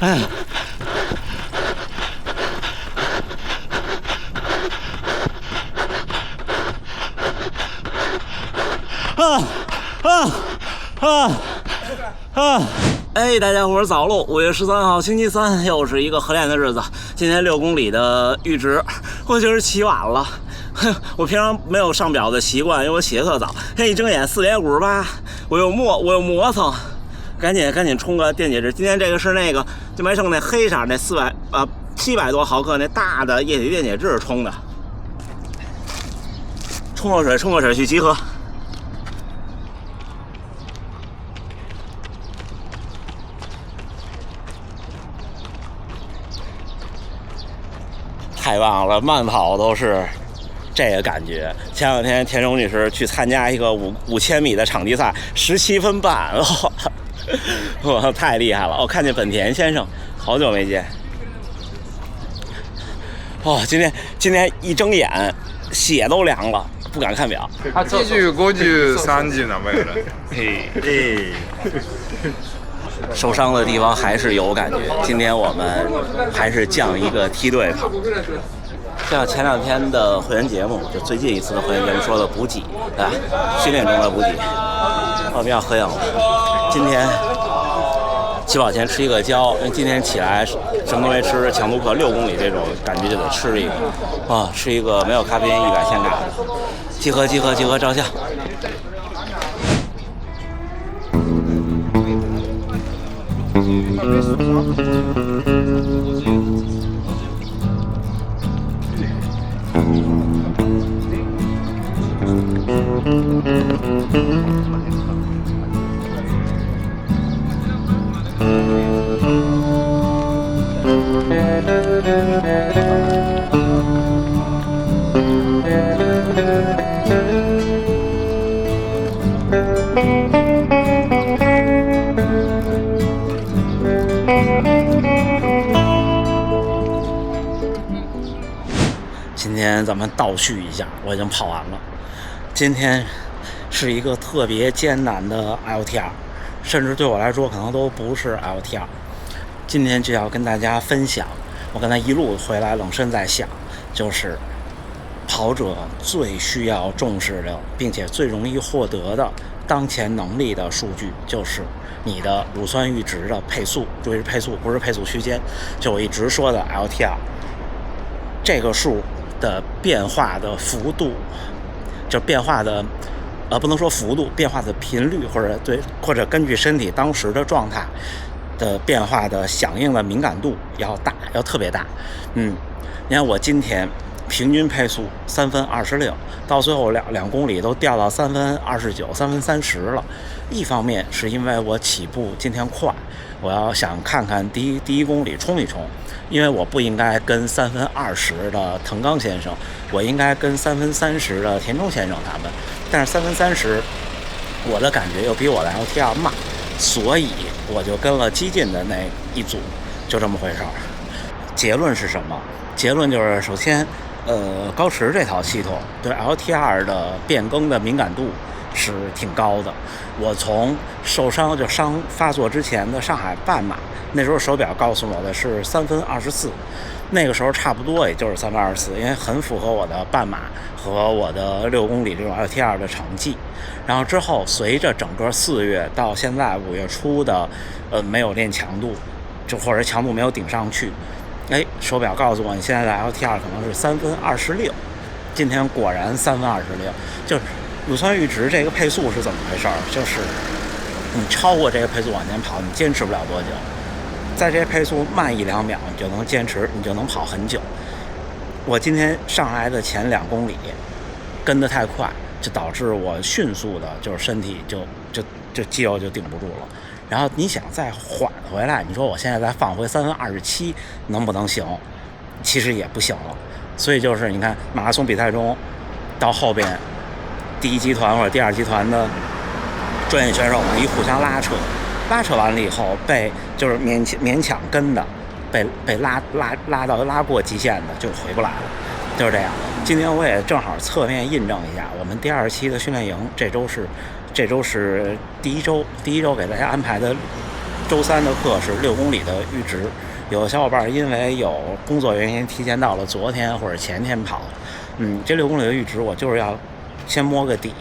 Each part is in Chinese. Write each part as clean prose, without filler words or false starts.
哎呀，哎，大家伙儿早喽！5月13号星期三，又是一个合练的日子。今天6公里的阈值，我就是起晚了。我平常没有上表的习惯，因为我起得特早。现在一睁眼4点58，我又磨蹭，赶紧冲个电解质。今天这个是那个就没剩那黑色那700多毫克那大的液体电解质冲的。冲口水去集合。太棒了，慢跑都是这个感觉。前两天田中女士去参加一个5000米的场地赛，17分半，哇，太厉害了！我看见本田先生，好久没见。哦，今天一睁眼，血都凉了，不敢看表。80、50、30なめる。嘿。受伤的地方还是有感觉。今天我们还是降一个梯队跑，像前2天的会员节目，就最近一次的会员节目说的补给，对吧？训练中的补给，我们要合影了。今天起跑前吃一个胶，因为今天起来什么都没吃，强度课6公里这种感觉就得吃一个啊，吃一个没有咖啡因100千卡的。集合照相。今天咱们倒叙一下，我已经跑完了。今天是一个特别艰难的 LTR， 甚至对我来说可能都不是 LTR。今天就要跟大家分享，我刚才一路回来冷身在想，就是跑者最需要重视的，并且最容易获得的当前能力的数据，就是你的乳酸阈值的配速，注意是配速，不是配速区间。就我一直说的 LTR 这个数的变化的幅度，就变化的不能说幅度，变化的频率，或者根据身体当时的状态的变化的响应的敏感度要大，要特别大。你看我今天平均配速3分26，到最后2公里都掉到3分29、3分30了。一方面是因为我起步今天快，我要想看看第一公里冲一冲，因为我不应该跟3分20的藤冈先生，我应该跟3分30的田中先生他们。但是3分30，我的感觉又比我的 LTR 慢，所以我就跟了激进的那一组，就这么回事儿。结论是什么？结论就是首先，高驰这套系统对 LTR 的变更的敏感度是挺高的。我从受伤发作之前的上海半马，那时候手表告诉我的是3分24，那个时候差不多也就是3分24，因为很符合我的半马和我的6公里这种 LTR 的成绩。然后之后随着整个4月到现在5月初的没有练强度，或者强度没有顶上去，手表告诉我你现在的 LTR 可能是3分26，今天果然3分26。就是乳酸阈值这个配速是怎么回事？就是你超过这个配速往前跑，你坚持不了多久。在这配速慢1-2秒，你就能坚持，你就能跑很久。我今天上来的前2公里跟得太快，就导致我迅速的就是身体就肌肉就顶不住了。然后你想再缓回来，你说我现在再放回3分27能不能行？其实也不行了。所以就是你看马拉松比赛中到后边第一集团或者第二集团的专业选手们一互相拉扯完了以后，被就是勉强跟的被拉过极限的就回不来了，就是这样。今天我也正好侧面印证一下，我们第2期的训练营这周是第一周给大家安排的周3的课是6公里的阈值。有的小伙伴因为有工作原因提前到了昨天或者前天跑，这6公里的阈值我就是要先摸个底。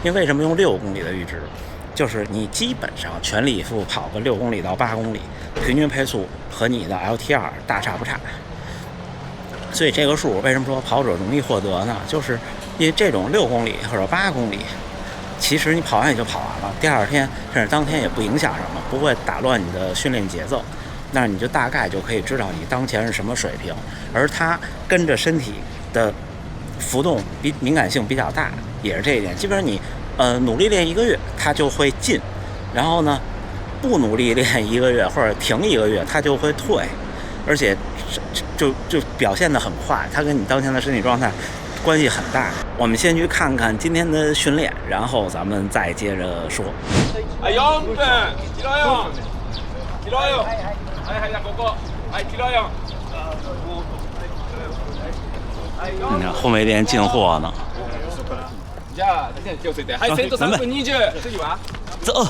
因为为什么用6公里的阈值？就是你基本上全力以赴跑个6公里到8公里，平均配速和你的 LTR 大差不差。所以这个数为什么说跑者容易获得呢？就是因为这种6公里或者8公里，其实你跑完也就跑完了，第二天甚至当天也不影响什么，不会打乱你的训练节奏。那你就大概就可以知道你当前是什么水平，而它跟着身体的浮动敏感性比较大，也是这一点。基本上你努力练1个月，它就会进，然后呢，不努力练1个月或者停1个月，它就会退，而且就表现得很快，它跟你当前的身体状态关系很大。我们先去看看今天的训练，然后咱们再接着说。你看后面店进货呢。走。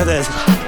对对。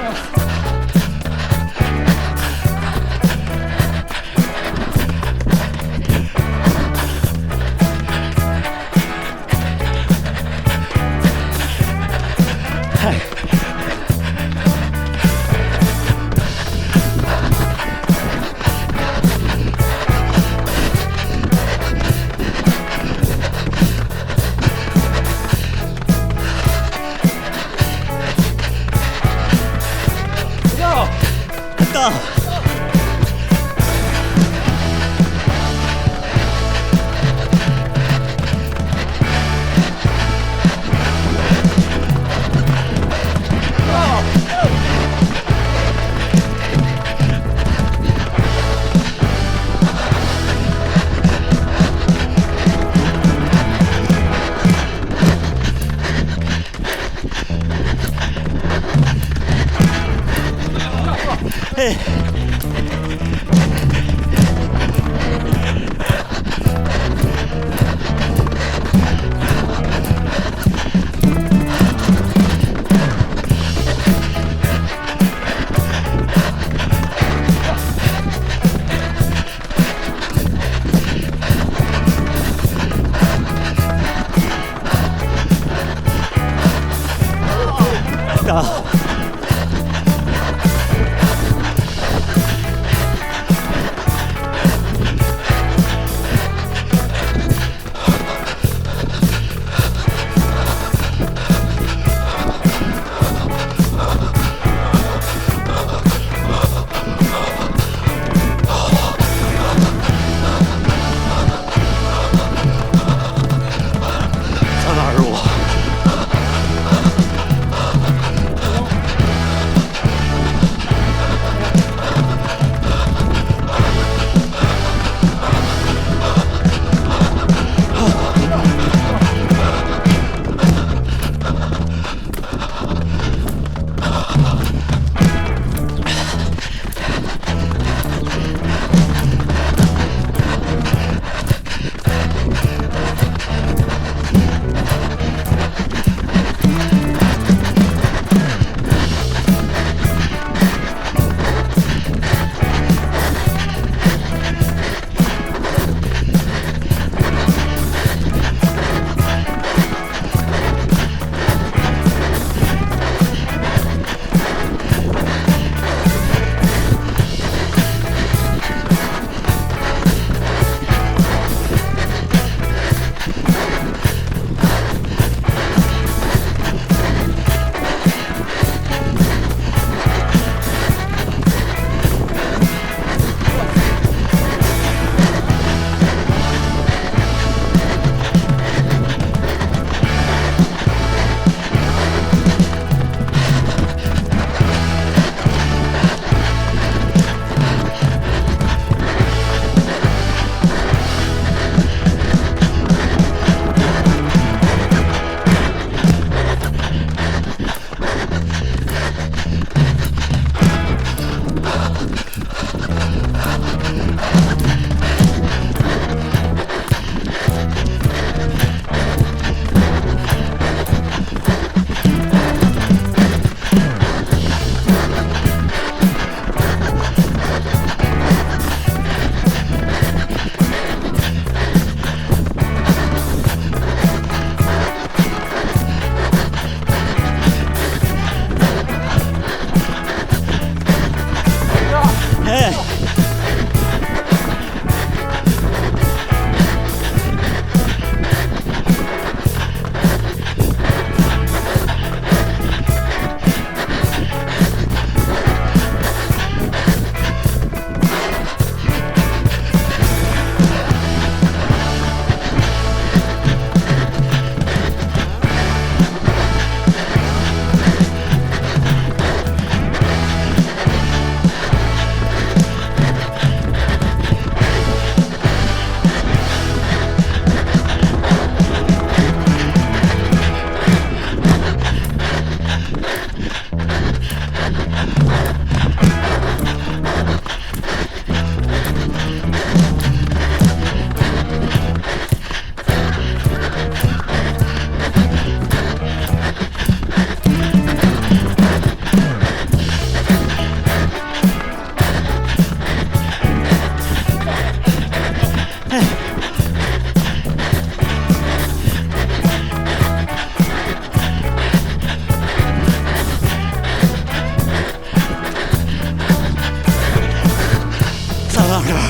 呀，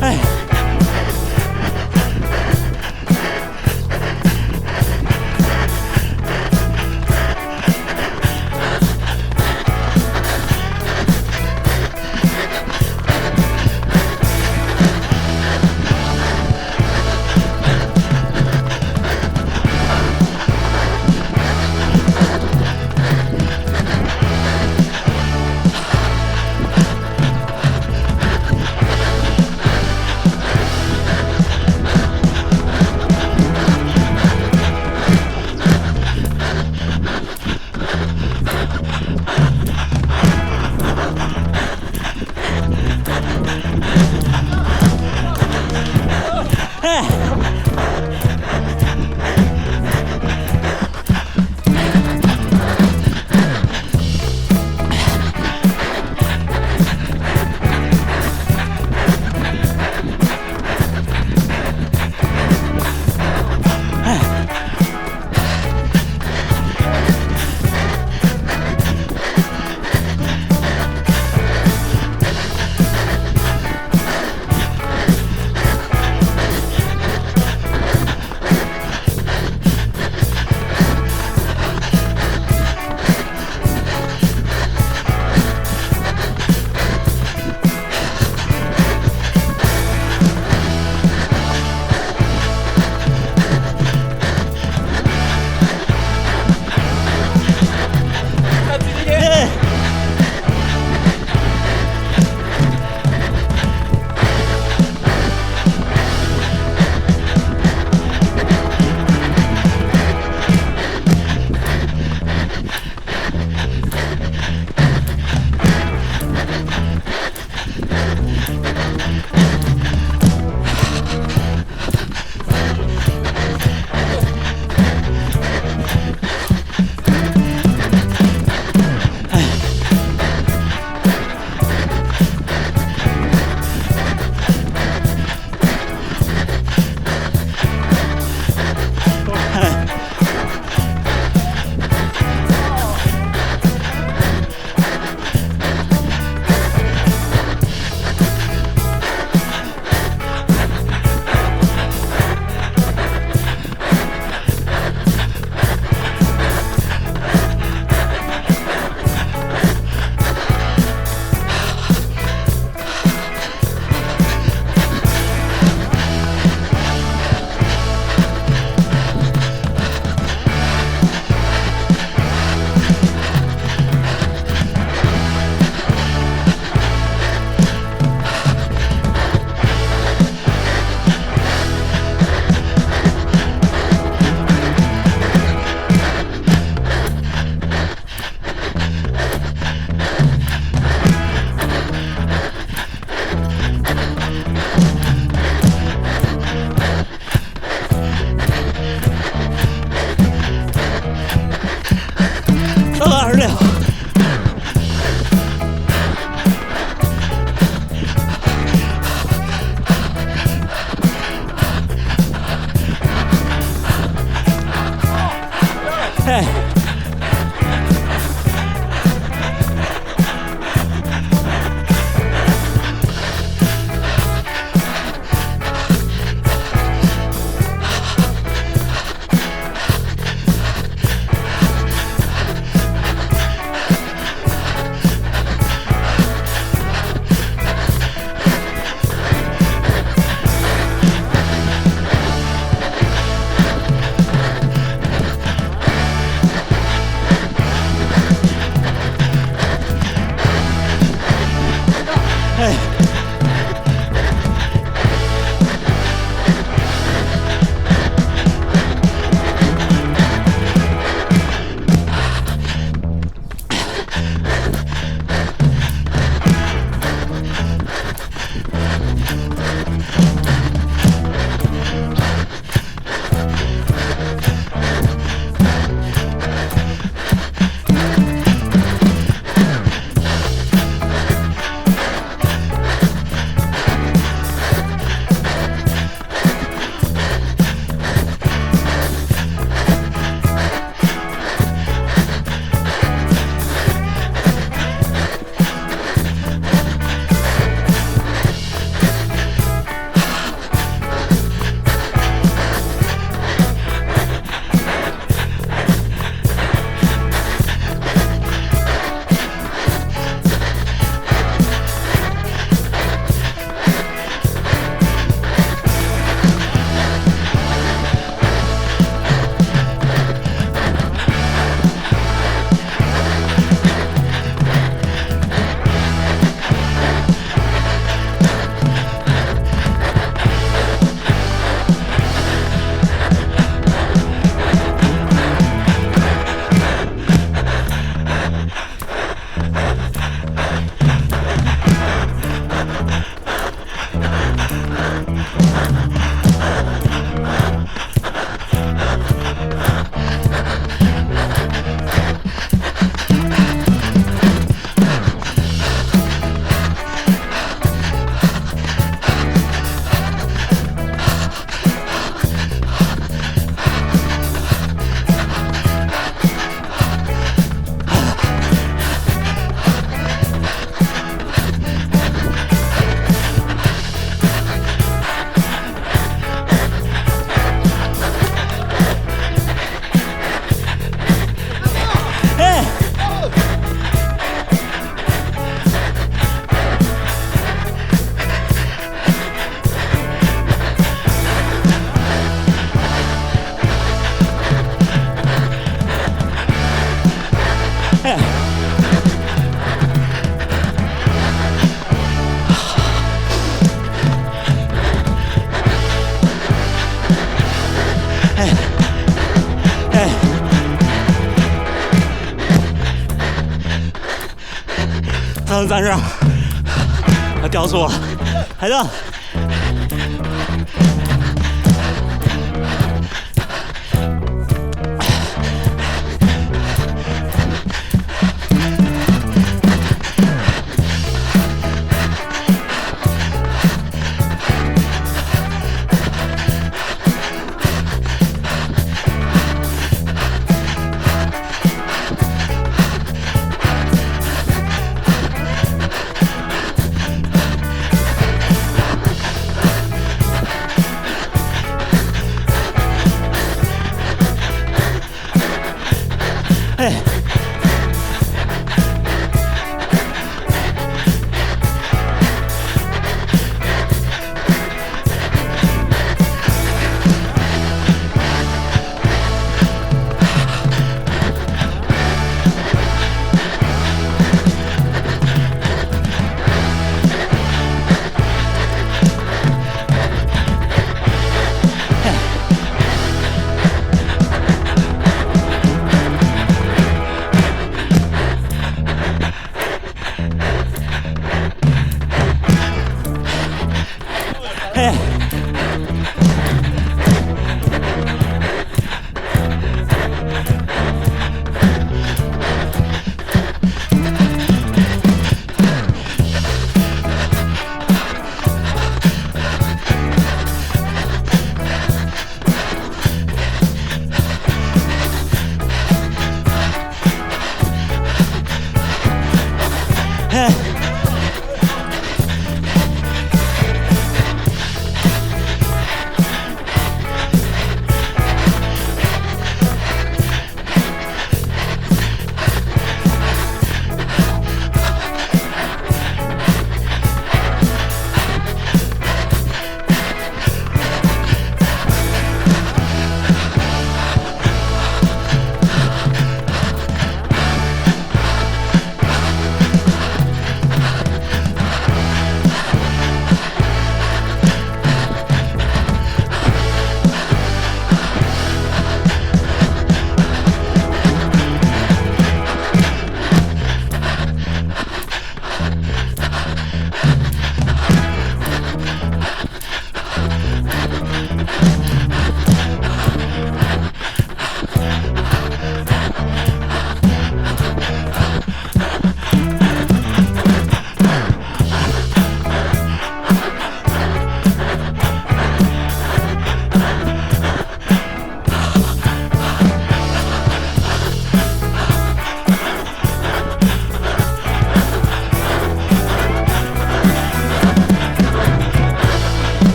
哎。可能咱这儿掉速了，还行。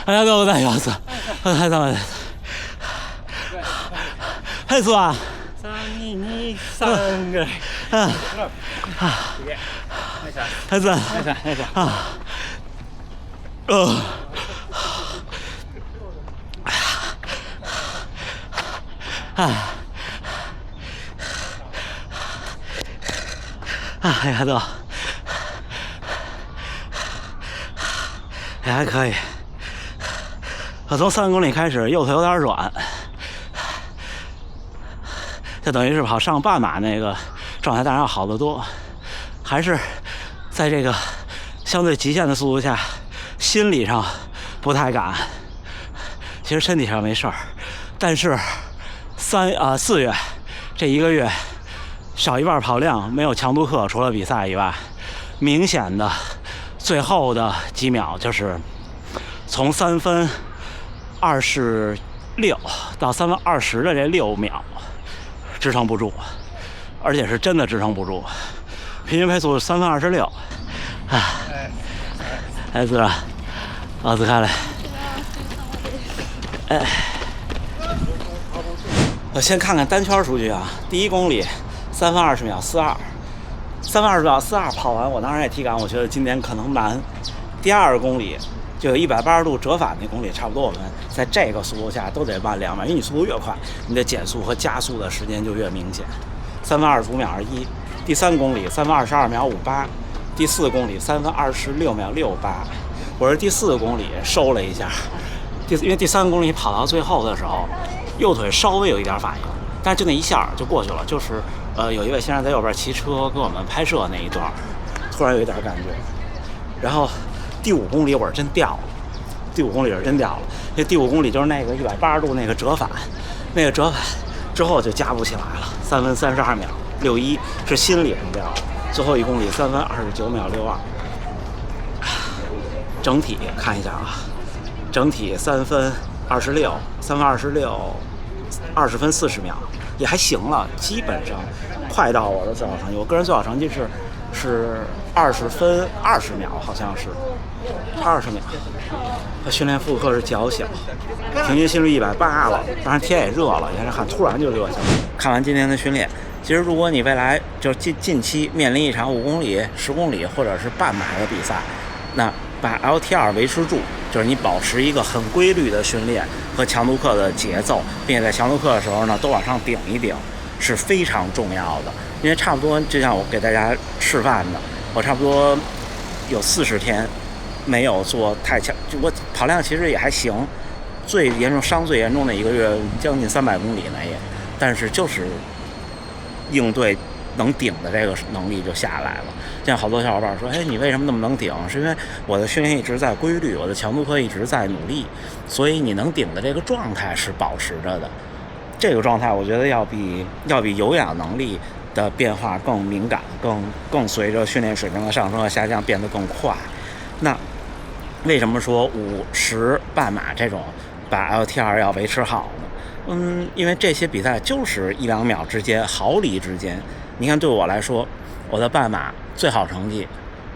ありがとうございます。お疲れ様です。ペースは3、2、2、3ぐらい。ペースはありがとう。也还可以。我从3公里开始，右腿有点软，就等于是跑上半马那个状态，当然要好得多。还是在这个相对极限的速度下，心理上不太敢。其实身体上没事儿，但是4月这1个月少一半跑量，没有强度课，除了比赛以外，明显的最后的几秒就是从3分26到3分20的这6秒支撑不住，而且是真的支撑不住。平均配速3分26孩子啊，奥斯卡嘞，我先看看单圈数据啊，第1公里3分20秒42，3分20秒42跑完，我当然也体感，我觉得今天可能难。第2公里就有180度折返那公里，差不多我们在这个速度下都得慢2秒，因为你速度越快，你的减速和加速的时间就越明显。3分25秒21，第3公里3分22秒58，第4公里3分26秒68。我是第4公里收了一下，因为第3公里跑到最后的时候，右腿稍微有一点反应，但是就那一下就过去了。就是有一位先生在右边骑车给我们拍摄那一段，突然有一点感觉。然后第5公里我是真掉了，因为第5公里就是那个180度那个折返，之后就加不起来了，3分32秒61是心理上掉了，最后1公里3分29秒62。整体看一下啊，整体3分26 ，20分40秒，也还行了，基本上快到我的最好成绩。我个人最好成绩是20分20秒，好像是差20秒。训练负荷是较小，平均心率180了，当然天也热了，你看这汗突然就热起来。看完今天的训练，其实如果你未来就近期面临一场5公里、10公里或者是半马的比赛，那把 LTR 维持住，就是你保持一个很规律的训练和强度课的节奏，并且在强度课的时候呢，都往上顶一顶，是非常重要的。因为差不多就像我给大家示范的，我差不多有40天没有做太强，就我跑量其实也还行，最严重的1个月将近300公里呢也，但是就是应对能顶的这个能力就下来了。像好多小伙伴说，你为什么那么能顶？是因为我的训练一直在规律，我的强度课一直在努力，所以你能顶的这个状态是保持着的。这个状态我觉得要比有氧能力的变化更敏感，更随着训练水平的上升和下降变得更快。那为什么说50半马这种把 LTR 要维持好呢？因为这些比赛就是1-2秒之间，毫厘之间。你看对我来说，我的半马最好成绩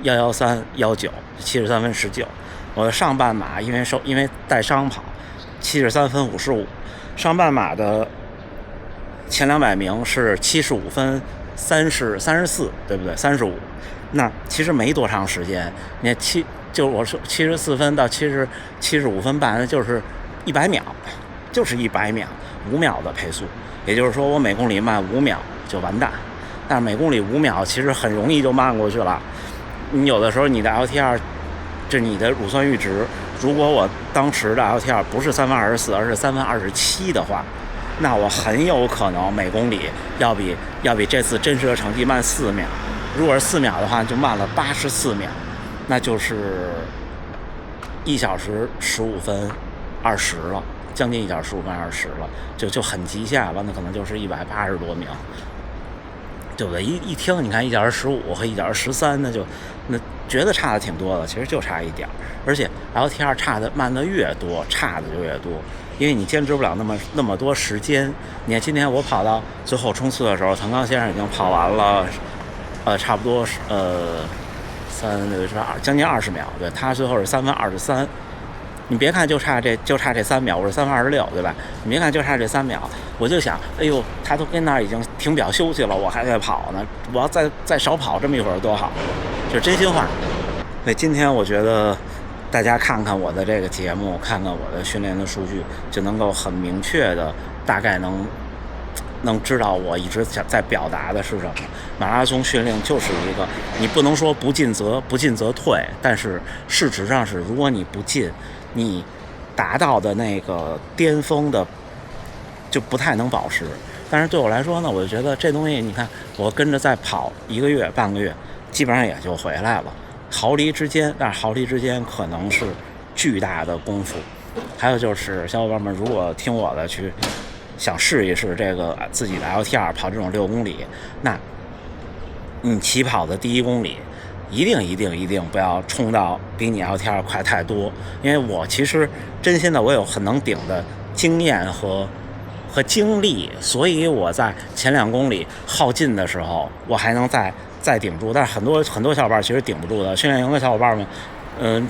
113、19 73分19，我的上半马因为带伤跑73分55，上半马的前200名是75分34，对不对？35，那其实没多长时间，你看我说74分到75分半，就是100秒，就是100秒，5秒的配速，也就是说我每公里慢5秒就完蛋。但是每公里5秒其实很容易就慢过去了。你有的时候你的 LTR， 这你的乳酸阈值，如果我当时的 LTR 不是3分24，而是3分27的话，那我很有可能每公里要比这次真实的成绩慢4秒。如果是4秒的话，就慢了84秒，那就是1小时15分20了，将近1小时15分20了，就很极限了，那可能就是180多秒。对不对？一听你看1小时15和1小时13，那觉得差的挺多的，其实就差一点。而且 LTR 差的慢的越多，差的就越多，因为你坚持不了那么多时间。你看今天我跑到最后冲刺的时候，腾刚先生已经跑完了，差不多将近20秒，对，他最后是3分23。你别看就差这3秒，我是3分26，对吧？你别看就差这3秒，我就想，他都跟那儿已经停表休息了，我还在跑呢，我要再少跑这么一会儿多好，就是真心话。所以今天我觉得大家看看我的这个节目，看看我的训练的数据，就能够很明确的大概能知道我一直在表达的是什么。马拉松训练就是一个，你不能说不进则退，但是事实上是，如果你不进，你达到的那个巅峰的就不太能保持。但是对我来说呢，我就觉得这东西，你看我跟着再跑1个月半个月，基本上也就回来了。毫厘之间，但是毫厘之间可能是巨大的功夫。还有就是小伙伴们，如果听我的去想试一试这个自己的 LTR 跑这种6公里，那你起跑的第1公里一定不要冲到比你 LTR 快太多。因为我其实真心的，我有很能顶的经验和经历，所以我在前2公里耗尽的时候，我还能再顶住。但是很多小伙伴其实顶不住的。训练营的小伙伴们，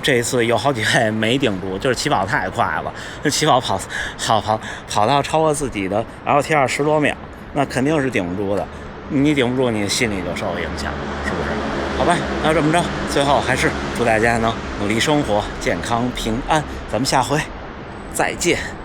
这一次有好几位没顶住，就是起跑太快了，这起跑跑到超过自己的 LTR 10多秒，那肯定是顶不住的。你顶不住，你心里就受影响，是不是？好吧，那这么着，最后还是祝大家能努力生活，健康平安。咱们下回再见。